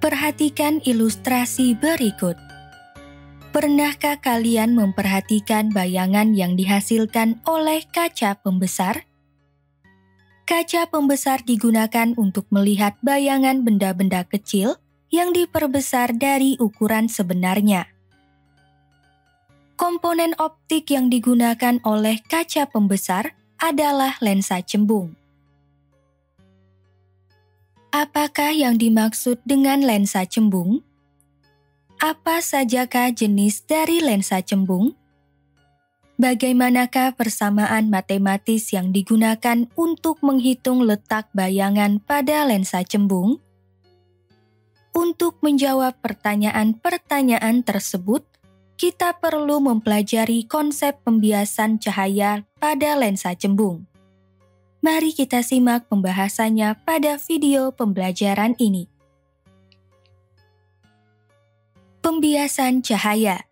Perhatikan ilustrasi berikut. Pernahkah kalian memperhatikan bayangan yang dihasilkan oleh kaca pembesar? Kaca pembesar digunakan untuk melihat bayangan benda-benda kecil yang diperbesar dari ukuran sebenarnya. Komponen optik yang digunakan oleh kaca pembesar adalah lensa cembung. Apakah yang dimaksud dengan lensa cembung? Apa sajakah jenis dari lensa cembung? Bagaimanakah persamaan matematis yang digunakan untuk menghitung letak bayangan pada lensa cembung? Untuk menjawab pertanyaan-pertanyaan tersebut, kita perlu mempelajari konsep pembiasan cahaya pada lensa cembung. Mari kita simak pembahasannya pada video pembelajaran ini. Pembiasan cahaya.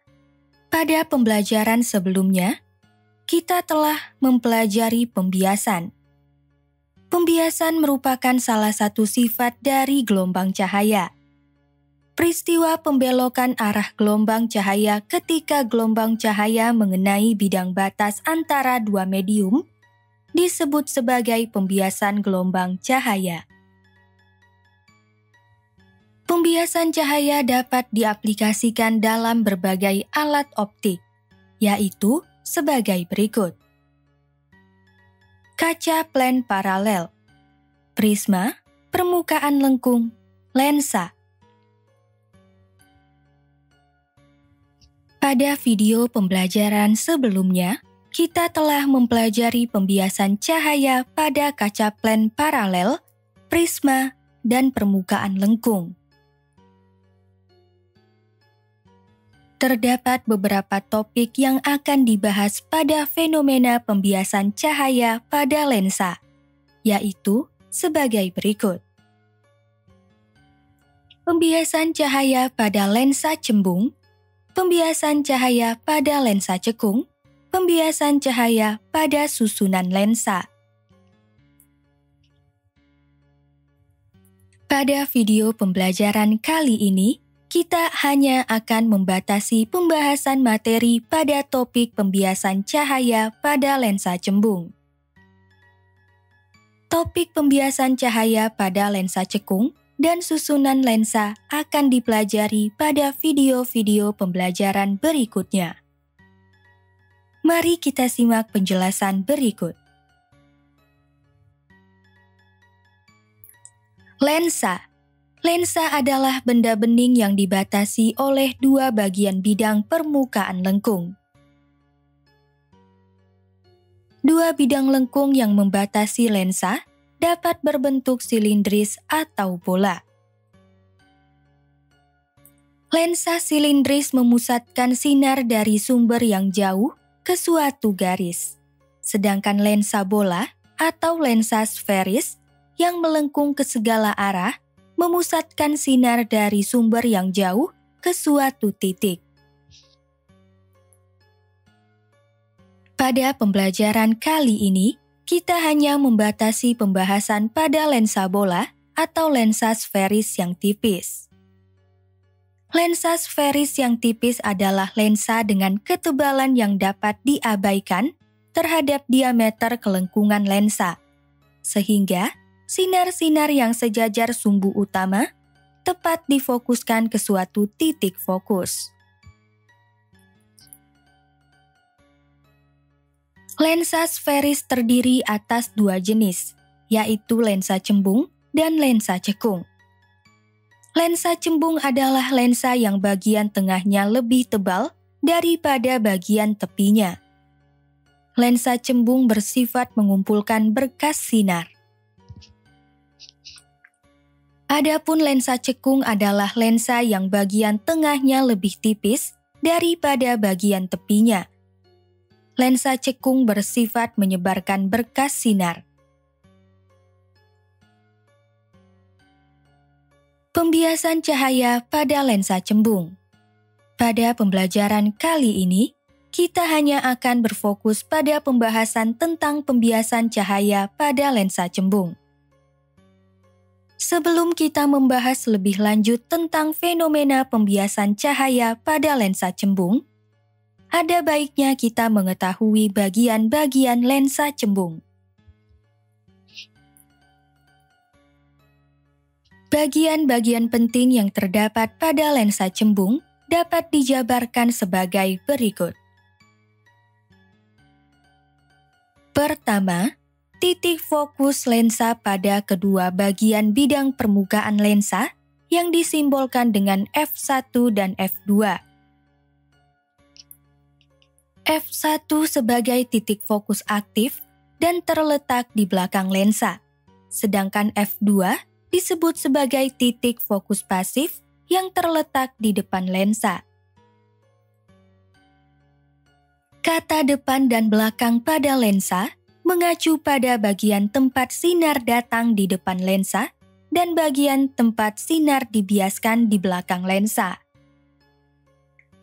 Pada pembelajaran sebelumnya, kita telah mempelajari pembiasan. Pembiasan merupakan salah satu sifat dari gelombang cahaya. Peristiwa pembelokan arah gelombang cahaya ketika gelombang cahaya mengenai bidang batas antara dua medium disebut sebagai pembiasan gelombang cahaya. Pembiasan cahaya dapat diaplikasikan dalam berbagai alat optik, yaitu sebagai berikut. Kaca plen paralel, prisma, permukaan lengkung, lensa. Pada video pembelajaran sebelumnya, kita telah mempelajari pembiasan cahaya pada kaca plen paralel, prisma, dan permukaan lengkung. Terdapat beberapa topik yang akan dibahas pada fenomena pembiasan cahaya pada lensa, yaitu sebagai berikut. Pembiasan cahaya pada lensa cembung, pembiasan cahaya pada lensa cekung, pembiasan cahaya pada susunan lensa. Pada video pembelajaran kali ini, kita hanya akan membatasi pembahasan materi pada topik pembiasan cahaya pada lensa cembung. Topik pembiasan cahaya pada lensa cekung dan susunan lensa akan dipelajari pada video-video pembelajaran berikutnya. Mari kita simak penjelasan berikut. Lensa. Lensa adalah benda bening yang dibatasi oleh dua bagian bidang permukaan lengkung. Dua bidang lengkung yang membatasi lensa dapat berbentuk silindris atau bola. Lensa silindris memusatkan sinar dari sumber yang jauh ke suatu garis, sedangkan lensa bola atau lensa sferis yang melengkung ke segala arah memusatkan sinar dari sumber yang jauh ke suatu titik. Pada pembelajaran kali ini, kita hanya membatasi pembahasan pada lensa bola atau lensa sferis yang tipis. Lensa sferis yang tipis adalah lensa dengan ketebalan yang dapat diabaikan terhadap diameter kelengkungan lensa, sehingga sinar-sinar yang sejajar sumbu utama tepat difokuskan ke suatu titik fokus. Lensa sferis terdiri atas dua jenis, yaitu lensa cembung dan lensa cekung. Lensa cembung adalah lensa yang bagian tengahnya lebih tebal daripada bagian tepinya. Lensa cembung bersifat mengumpulkan berkas sinar. Adapun lensa cekung adalah lensa yang bagian tengahnya lebih tipis daripada bagian tepinya. Lensa cekung bersifat menyebarkan berkas sinar. Pembiasan cahaya pada lensa cembung. Pada pembelajaran kali ini, kita hanya akan berfokus pada pembahasan tentang pembiasan cahaya pada lensa cembung. Sebelum kita membahas lebih lanjut tentang fenomena pembiasan cahaya pada lensa cembung, ada baiknya kita mengetahui bagian-bagian lensa cembung. Bagian-bagian penting yang terdapat pada lensa cembung dapat dijabarkan sebagai berikut. Pertama, titik fokus lensa pada kedua bagian bidang permukaan lensa yang disimbolkan dengan F1 dan F2. F1 sebagai titik fokus aktif dan terletak di belakang lensa, sedangkan F2 disebut sebagai titik fokus pasif yang terletak di depan lensa. Kata depan dan belakang pada lensa mengacu pada bagian tempat sinar datang di depan lensa dan bagian tempat sinar dibiaskan di belakang lensa.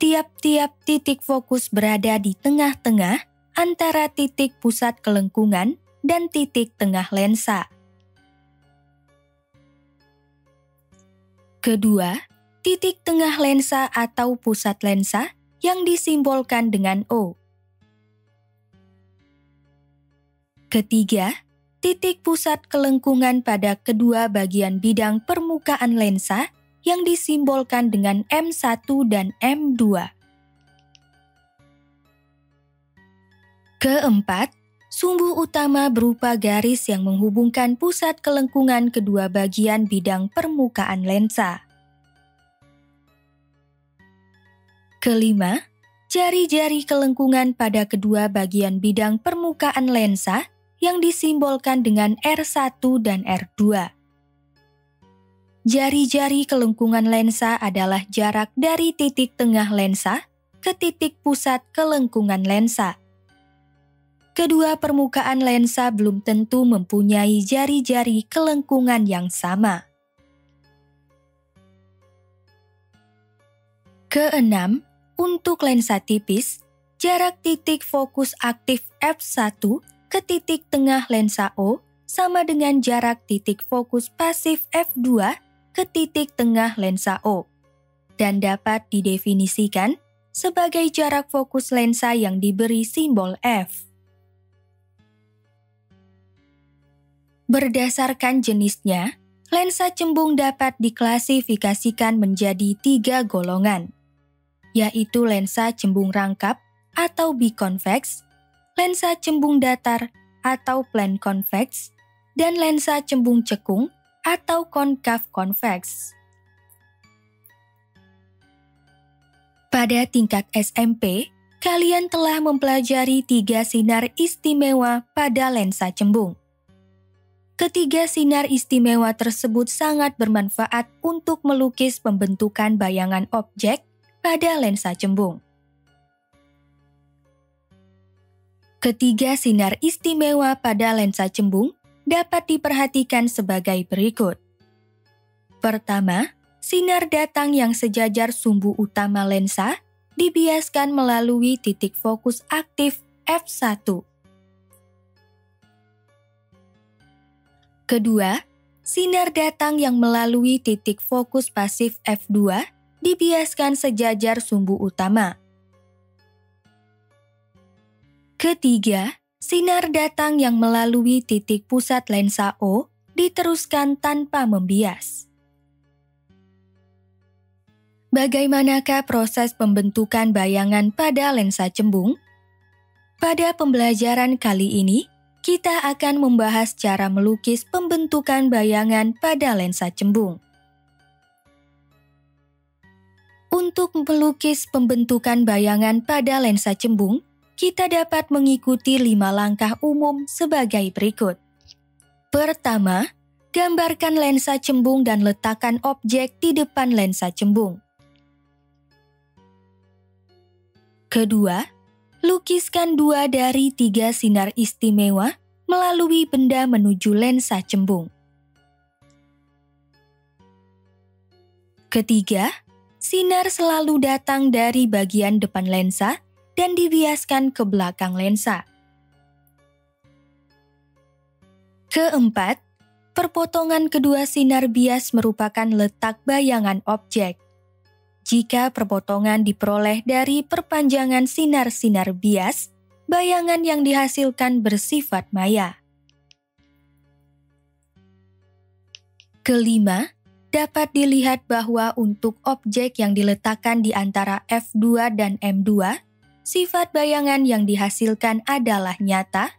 Tiap-tiap titik fokus berada di tengah-tengah antara titik pusat kelengkungan dan titik tengah lensa. Kedua, titik tengah lensa atau pusat lensa yang disimbolkan dengan O. Ketiga, titik pusat kelengkungan pada kedua bagian bidang permukaan lensa yang disimbolkan dengan M1 dan M2. Keempat, sumbu utama berupa garis yang menghubungkan pusat kelengkungan kedua bagian bidang permukaan lensa. Kelima, jari-jari kelengkungan pada kedua bagian bidang permukaan lensa yang disimbolkan dengan R1 dan R2. Jari-jari kelengkungan lensa adalah jarak dari titik tengah lensa ke titik pusat kelengkungan lensa. Kedua permukaan lensa belum tentu mempunyai jari-jari kelengkungan yang sama. Keenam, untuk lensa tipis, jarak titik fokus aktif f1 ke titik tengah lensa O sama dengan jarak titik fokus pasif f2 ke titik tengah lensa O, dan dapat didefinisikan sebagai jarak fokus lensa yang diberi simbol F. Berdasarkan jenisnya, lensa cembung dapat diklasifikasikan menjadi 3 golongan, yaitu lensa cembung rangkap atau biconvex, lensa cembung datar atau plane convex, dan lensa cembung cekung atau concave convex. Pada tingkat SMP, kalian telah mempelajari 3 sinar istimewa pada lensa cembung. Ketiga sinar istimewa tersebut sangat bermanfaat untuk melukis pembentukan bayangan objek pada lensa cembung. Ketiga sinar istimewa pada lensa cembung dapat diperhatikan sebagai berikut. Pertama, sinar datang yang sejajar sumbu utama lensa dibiaskan melalui titik fokus aktif f1. Kedua, sinar datang yang melalui titik fokus pasif f2 dibiaskan sejajar sumbu utama. Ketiga, sinar datang yang melalui titik pusat lensa O diteruskan tanpa membias. Bagaimanakah proses pembentukan bayangan pada lensa cembung? Pada pembelajaran kali ini, kita akan membahas cara melukis pembentukan bayangan pada lensa cembung. Untuk melukis pembentukan bayangan pada lensa cembung, kita dapat mengikuti 5 langkah umum sebagai berikut. Pertama, gambarkan lensa cembung dan letakkan objek di depan lensa cembung. Kedua, lukiskan 2 dari 3 sinar istimewa melalui benda menuju lensa cembung. Ketiga, sinar selalu datang dari bagian depan lensa dan dibiaskan ke belakang lensa. Keempat, Perpotongan kedua sinar bias merupakan letak bayangan objek. Jika perpotongan diperoleh dari perpanjangan sinar-sinar bias, bayangan yang dihasilkan bersifat maya. Kelima, dapat dilihat bahwa untuk objek yang diletakkan di antara F2 dan M2, sifat bayangan yang dihasilkan adalah nyata,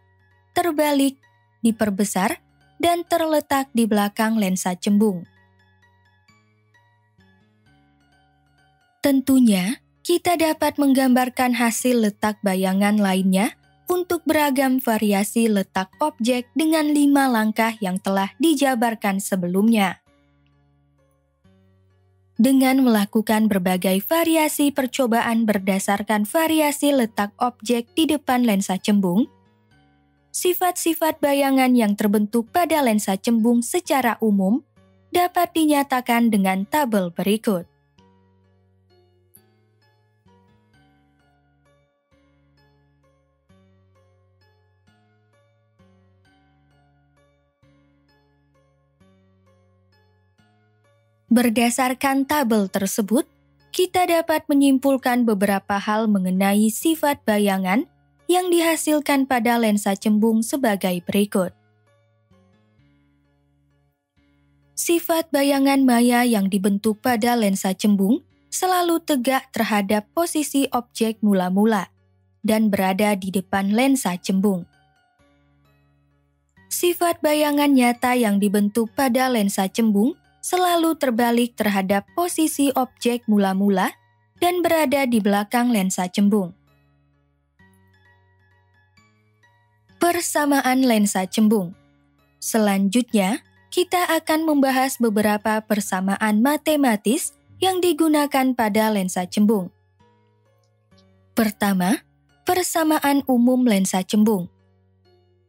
terbalik, diperbesar, dan terletak di belakang lensa cembung. Tentunya, kita dapat menggambarkan hasil letak bayangan lainnya untuk beragam variasi letak objek dengan 5 langkah yang telah dijabarkan sebelumnya. Dengan melakukan berbagai variasi percobaan berdasarkan variasi letak objek di depan lensa cembung, sifat-sifat bayangan yang terbentuk pada lensa cembung secara umum dapat dinyatakan dengan tabel berikut. Berdasarkan tabel tersebut, kita dapat menyimpulkan beberapa hal mengenai sifat bayangan yang dihasilkan pada lensa cembung sebagai berikut. Sifat bayangan maya yang dibentuk pada lensa cembung selalu tegak terhadap posisi objek mula-mula dan berada di depan lensa cembung. Sifat bayangan nyata yang dibentuk pada lensa cembung selalu terbalik terhadap posisi objek mula-mula dan berada di belakang lensa cembung. Persamaan lensa cembung. Selanjutnya, kita akan membahas beberapa persamaan matematis yang digunakan pada lensa cembung. Pertama, persamaan umum lensa cembung.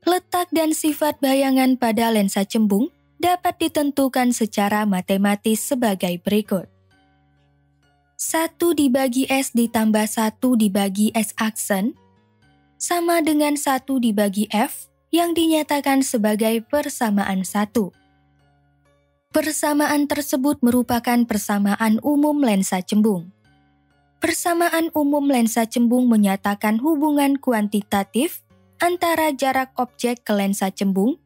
Letak dan sifat bayangan pada lensa cembung dapat ditentukan secara matematis sebagai berikut. 1 dibagi S ditambah 1 dibagi S aksen sama dengan 1 dibagi F yang dinyatakan sebagai persamaan 1. Persamaan tersebut merupakan persamaan umum lensa cembung. Persamaan umum lensa cembung menyatakan hubungan kuantitatif antara jarak objek ke lensa cembung,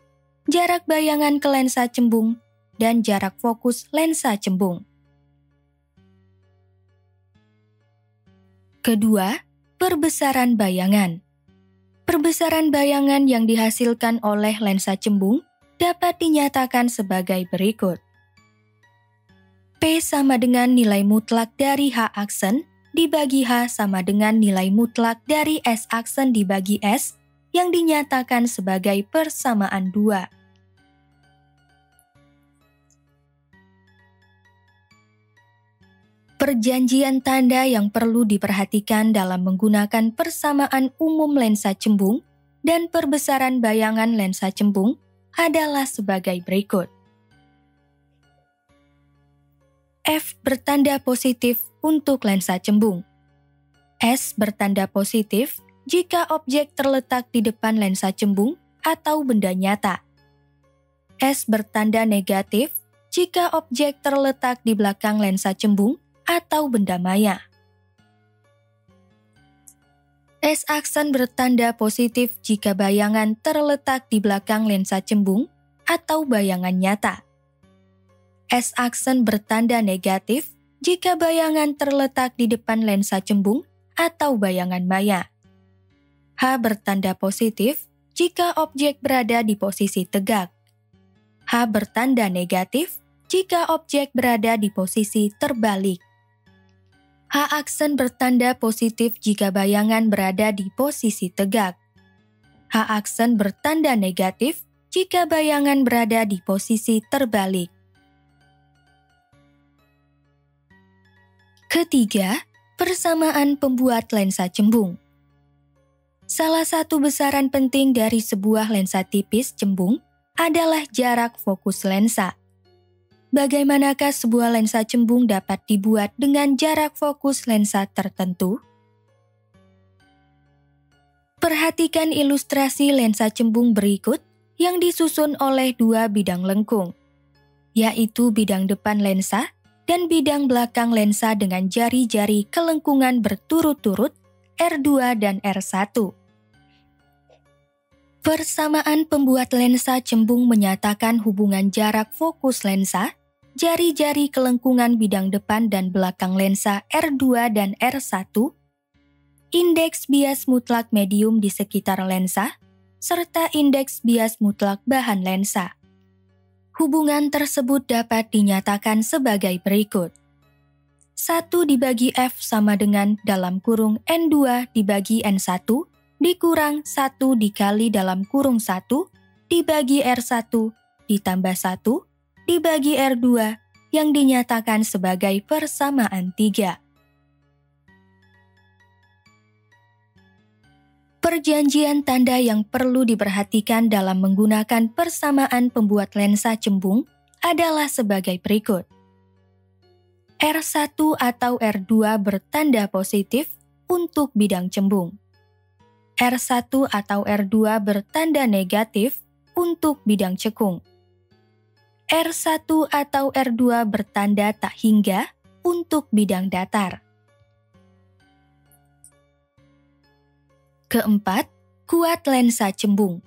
jarak bayangan ke lensa cembung, dan jarak fokus lensa cembung. Kedua, perbesaran bayangan. Perbesaran bayangan yang dihasilkan oleh lensa cembung dapat dinyatakan sebagai berikut. P sama dengan nilai mutlak dari H aksen dibagi H sama dengan nilai mutlak dari S aksen dibagi S yang dinyatakan sebagai persamaan 2. Perjanjian tanda yang perlu diperhatikan dalam menggunakan persamaan umum lensa cembung dan perbesaran bayangan lensa cembung adalah sebagai berikut. F bertanda positif untuk lensa cembung. S bertanda positif jika objek terletak di depan lensa cembung atau benda nyata. S bertanda negatif jika objek terletak di belakang lensa cembung atau benda maya. S aksen bertanda positif jika bayangan terletak di belakang lensa cembung atau bayangan nyata. S aksen bertanda negatif jika bayangan terletak di depan lensa cembung atau bayangan maya. H bertanda positif jika objek berada di posisi tegak. H bertanda negatif jika objek berada di posisi terbalik. H aksen bertanda positif jika bayangan berada di posisi tegak. H aksen bertanda negatif jika bayangan berada di posisi terbalik. Ketiga, persamaan pembuat lensa cembung. Salah satu besaran penting dari sebuah lensa tipis cembung adalah jarak fokus lensa. Bagaimanakah sebuah lensa cembung dapat dibuat dengan jarak fokus lensa tertentu? Perhatikan ilustrasi lensa cembung berikut yang disusun oleh dua bidang lengkung, yaitu bidang depan lensa dan bidang belakang lensa dengan jari-jari kelengkungan berturut-turut R2 dan R1. Persamaan pembuat lensa cembung menyatakan hubungan jarak fokus lensa, jari-jari kelengkungan bidang depan dan belakang lensa R2 dan R1, indeks bias mutlak medium di sekitar lensa, serta indeks bias mutlak bahan lensa. Hubungan tersebut dapat dinyatakan sebagai berikut. 1 dibagi F sama dengan dalam kurung N2 dibagi N1 dikurang 1 dikali dalam kurung 1 dibagi R1 ditambah 1 dibagi R2 yang dinyatakan sebagai persamaan 3. Perjanjian tanda yang perlu diperhatikan dalam menggunakan persamaan pembuat lensa cembung adalah sebagai berikut. R1 atau R2 bertanda positif untuk bidang cembung. R1 atau R2 bertanda negatif untuk bidang cekung. R1 atau R2 bertanda tak hingga untuk bidang datar. Keempat, kuat lensa cembung.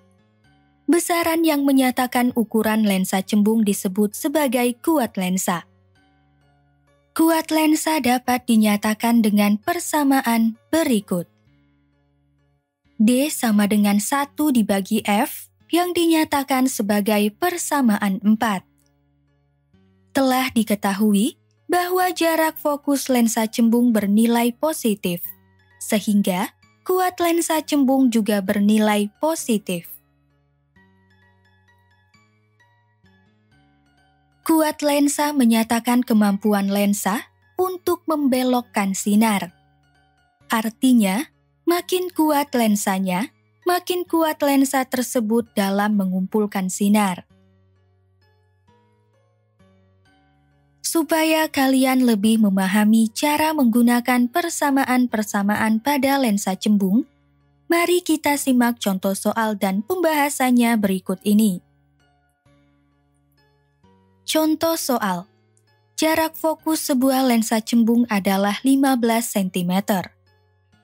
Besaran yang menyatakan ukuran lensa cembung disebut sebagai kuat lensa. Kuat lensa dapat dinyatakan dengan persamaan berikut. D sama dengan 1 dibagi F yang dinyatakan sebagai persamaan 4. Telah diketahui bahwa jarak fokus lensa cembung bernilai positif, sehingga kuat lensa cembung juga bernilai positif. Kuat lensa menyatakan kemampuan lensa untuk membelokkan sinar. Artinya, makin kuat lensanya, makin kuat lensa tersebut dalam mengumpulkan sinar. Supaya kalian lebih memahami cara menggunakan persamaan-persamaan pada lensa cembung, mari kita simak contoh soal dan pembahasannya berikut ini. Contoh soal. Jarak fokus sebuah lensa cembung adalah 15 cm.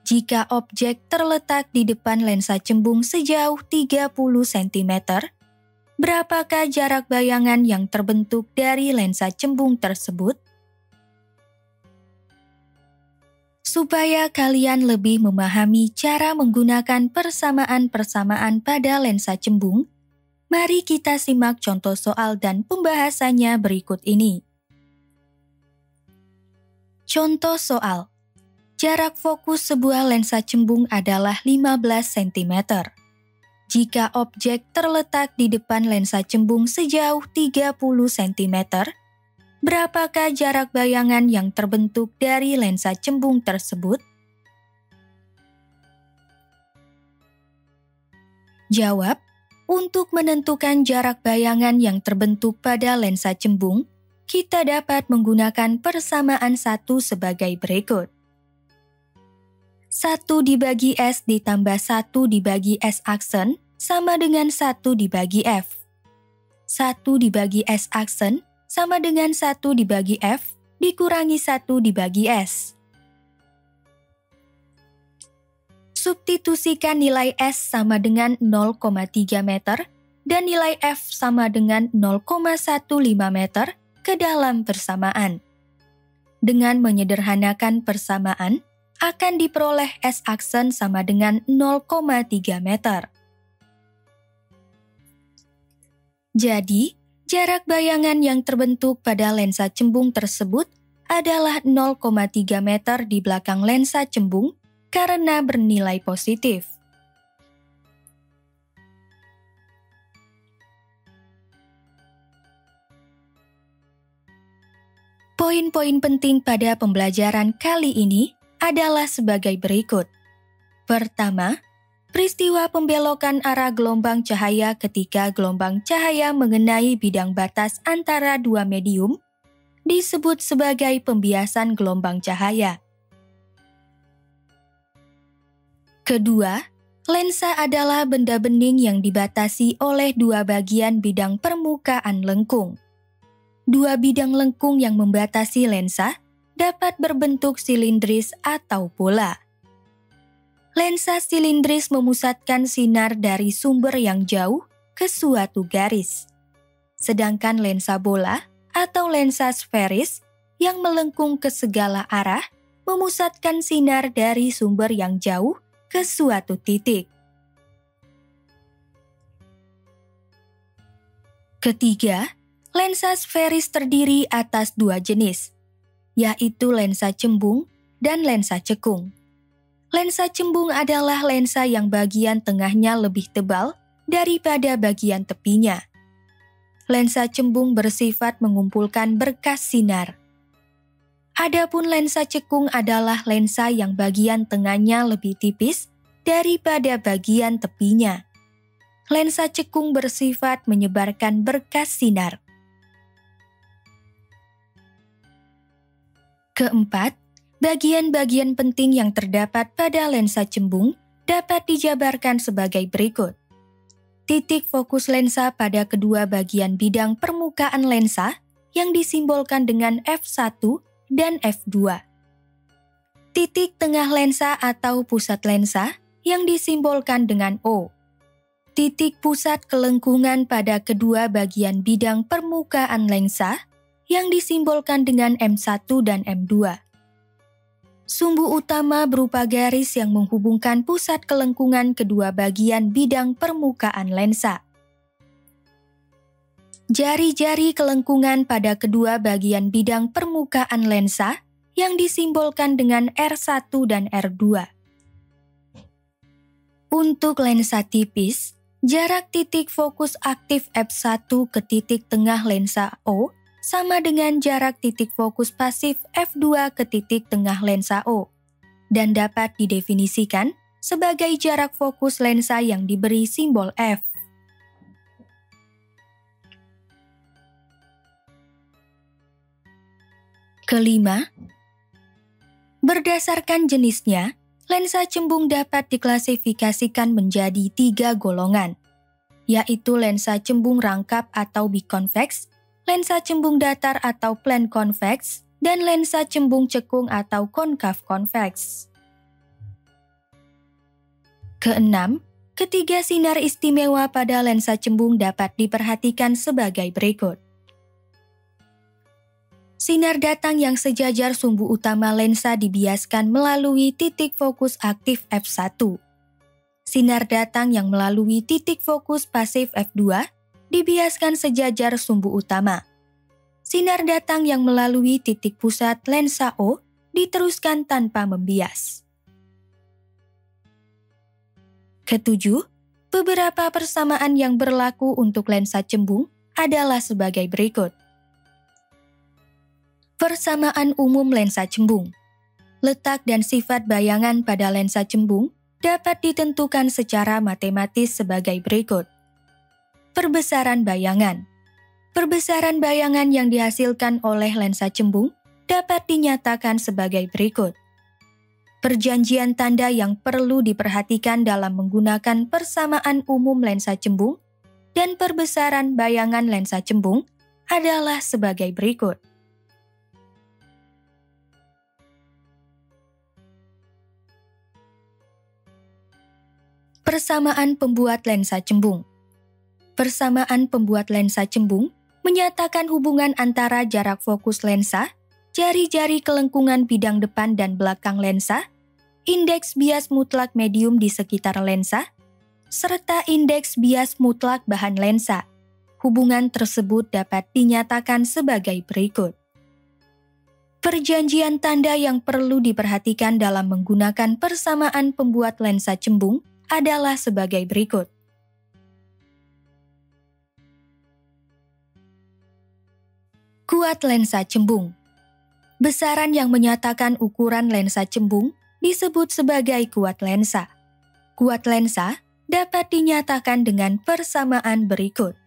Jika objek terletak di depan lensa cembung sejauh 30 cm, berapakah jarak bayangan yang terbentuk dari lensa cembung tersebut? Supaya kalian lebih memahami cara menggunakan persamaan-persamaan pada lensa cembung, mari kita simak contoh soal dan pembahasannya berikut ini. Contoh soal. Jarak fokus sebuah lensa cembung adalah 15 cm. Jika objek terletak di depan lensa cembung sejauh 30 cm, berapakah jarak bayangan yang terbentuk dari lensa cembung tersebut? Jawab, untuk menentukan jarak bayangan yang terbentuk pada lensa cembung, kita dapat menggunakan persamaan 1 sebagai berikut. 1 dibagi S ditambah 1 dibagi S aksen sama dengan 1 dibagi F. 1 dibagi S aksen sama dengan 1 dibagi F dikurangi 1 dibagi S. Substitusikan nilai S sama dengan 0,3 meter dan nilai F sama dengan 0,15 meter ke dalam persamaan. Dengan menyederhanakan persamaan, akan diperoleh S aksen sama dengan 0,3 meter. Jadi, jarak bayangan yang terbentuk pada lensa cembung tersebut adalah 0,3 meter di belakang lensa cembung karena bernilai positif. Poin-poin penting pada pembelajaran kali ini adalah sebagai berikut. Pertama, peristiwa pembelokan arah gelombang cahaya ketika gelombang cahaya mengenai bidang batas antara dua medium disebut sebagai pembiasan gelombang cahaya. Kedua, Lensa adalah benda bening yang dibatasi oleh dua bagian bidang permukaan lengkung. Dua bidang lengkung yang membatasi lensa dapat berbentuk silindris atau bola. Lensa silindris memusatkan sinar dari sumber yang jauh ke suatu garis. Sedangkan lensa bola atau lensa sferis yang melengkung ke segala arah memusatkan sinar dari sumber yang jauh ke suatu titik. Ketiga, lensa sferis terdiri atas dua jenis, yaitu lensa cembung dan lensa cekung. Lensa cembung adalah lensa yang bagian tengahnya lebih tebal daripada bagian tepinya. Lensa cembung bersifat mengumpulkan berkas sinar. Adapun lensa cekung adalah lensa yang bagian tengahnya lebih tipis daripada bagian tepinya. Lensa cekung bersifat menyebarkan berkas sinar. Keempat, bagian-bagian penting yang terdapat pada lensa cembung dapat dijabarkan sebagai berikut. Titik fokus lensa pada kedua bagian bidang permukaan lensa yang disimbolkan dengan F1 dan F2. Titik tengah lensa atau pusat lensa yang disimbolkan dengan O. Titik pusat kelengkungan pada kedua bagian bidang permukaan lensa yang disimbolkan dengan M1 dan M2. Sumbu utama berupa garis yang menghubungkan pusat kelengkungan kedua bagian bidang permukaan lensa. Jari-jari kelengkungan pada kedua bagian bidang permukaan lensa yang disimbolkan dengan R1 dan R2. Untuk lensa tipis, jarak titik fokus aktif F1 ke titik tengah lensa O sama dengan jarak titik fokus pasif F2 ke titik tengah lensa O, dan dapat didefinisikan sebagai jarak fokus lensa yang diberi simbol F. Kelima, berdasarkan jenisnya, lensa cembung dapat diklasifikasikan menjadi 3 golongan, yaitu lensa cembung rangkap atau biconvex, lensa cembung datar atau plane convex, dan lensa cembung cekung atau concave convex. Keenam, ketiga sinar istimewa pada lensa cembung dapat diperhatikan sebagai berikut. Sinar datang yang sejajar sumbu utama lensa dibiaskan melalui titik fokus aktif F1. Sinar datang yang melalui titik fokus pasif F2 dibiaskan sejajar sumbu utama. Sinar datang yang melalui titik pusat lensa O diteruskan tanpa membias. Ketujuh, beberapa persamaan yang berlaku untuk lensa cembung adalah sebagai berikut. Persamaan umum lensa cembung. Letak dan sifat bayangan pada lensa cembung dapat ditentukan secara matematis sebagai berikut. Perbesaran bayangan. Perbesaran bayangan yang dihasilkan oleh lensa cembung dapat dinyatakan sebagai berikut. Perjanjian tanda yang perlu diperhatikan dalam menggunakan persamaan umum lensa cembung dan perbesaran bayangan lensa cembung adalah sebagai berikut. Persamaan pembuat lensa cembung. Persamaan pembuat lensa cembung menyatakan hubungan antara jarak fokus lensa, jari-jari kelengkungan bidang depan dan belakang lensa, indeks bias mutlak medium di sekitar lensa, serta indeks bias mutlak bahan lensa. Hubungan tersebut dapat dinyatakan sebagai berikut. Perjanjian tanda yang perlu diperhatikan dalam menggunakan persamaan pembuat lensa cembung adalah sebagai berikut. Kuat lensa cembung. Besaran yang menyatakan ukuran lensa cembung disebut sebagai kuat lensa. Kuat lensa dapat dinyatakan dengan persamaan berikut.